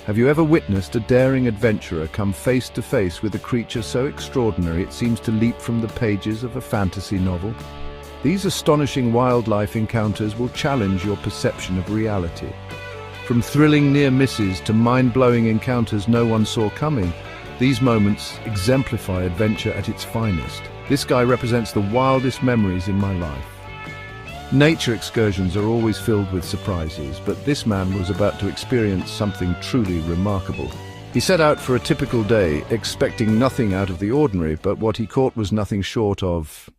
Have you ever witnessed a daring adventurer come face to face with a creature so extraordinary it seems to leap from the pages of a fantasy novel? These astonishing wildlife encounters will challenge your perception of reality. From thrilling near misses to mind-blowing encounters no one saw coming, these moments exemplify adventure at its finest. This guy represents the wildest memories in my life. Nature excursions are always filled with surprises, but this man was about to experience something truly remarkable. He set out for a typical day, expecting nothing out of the ordinary, but what he caught was nothing short of...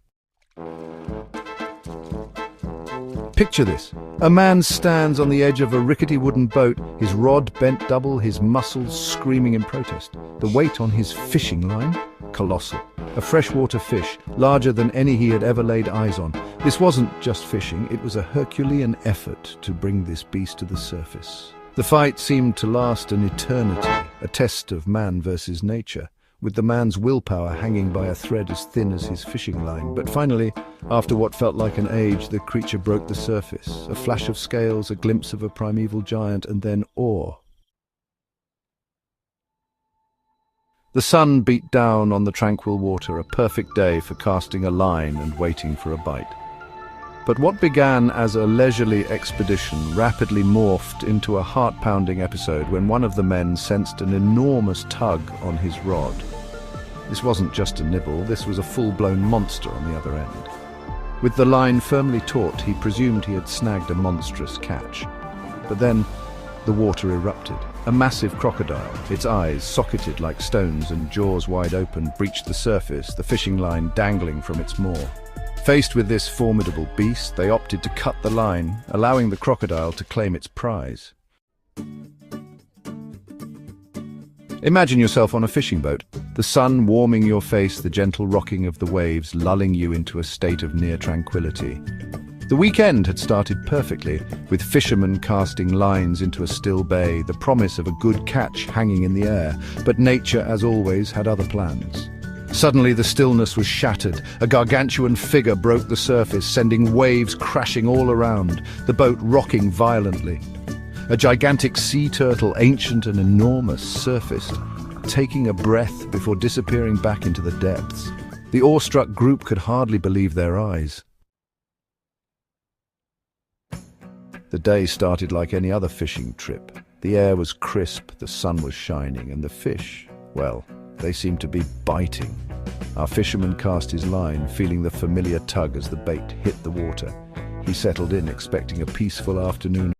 Picture this. A man stands on the edge of a rickety wooden boat, his rod bent double, his muscles screaming in protest. The weight on his fishing line? Colossal. A freshwater fish, larger than any he had ever laid eyes on. This wasn't just fishing, it was a Herculean effort to bring this beast to the surface. The fight seemed to last an eternity, a test of man versus nature, with the man's willpower hanging by a thread as thin as his fishing line. But finally, after what felt like an age, the creature broke the surface. A flash of scales, a glimpse of a primeval giant, and then awe. The sun beat down on the tranquil water, a perfect day for casting a line and waiting for a bite. But what began as a leisurely expedition rapidly morphed into a heart-pounding episode when one of the men sensed an enormous tug on his rod. This wasn't just a nibble, this was a full-blown monster on the other end. With the line firmly taut, he presumed he had snagged a monstrous catch. But then, the water erupted. A massive crocodile, its eyes socketed like stones and jaws wide open, breached the surface, the fishing line dangling from its maw. Faced with this formidable beast, they opted to cut the line, allowing the crocodile to claim its prize. Imagine yourself on a fishing boat, the sun warming your face, the gentle rocking of the waves lulling you into a state of near tranquility. The weekend had started perfectly, with fishermen casting lines into a still bay, the promise of a good catch hanging in the air, but nature, as always, had other plans. Suddenly the stillness was shattered. A gargantuan figure broke the surface, sending waves crashing all around, the boat rocking violently. A gigantic sea turtle, ancient and enormous, surfaced, taking a breath before disappearing back into the depths. The awestruck group could hardly believe their eyes. The day started like any other fishing trip. The air was crisp, the sun was shining, and the fish, well, they seemed to be biting. Our fisherman cast his line, feeling the familiar tug as the bait hit the water. He settled in, expecting a peaceful afternoon.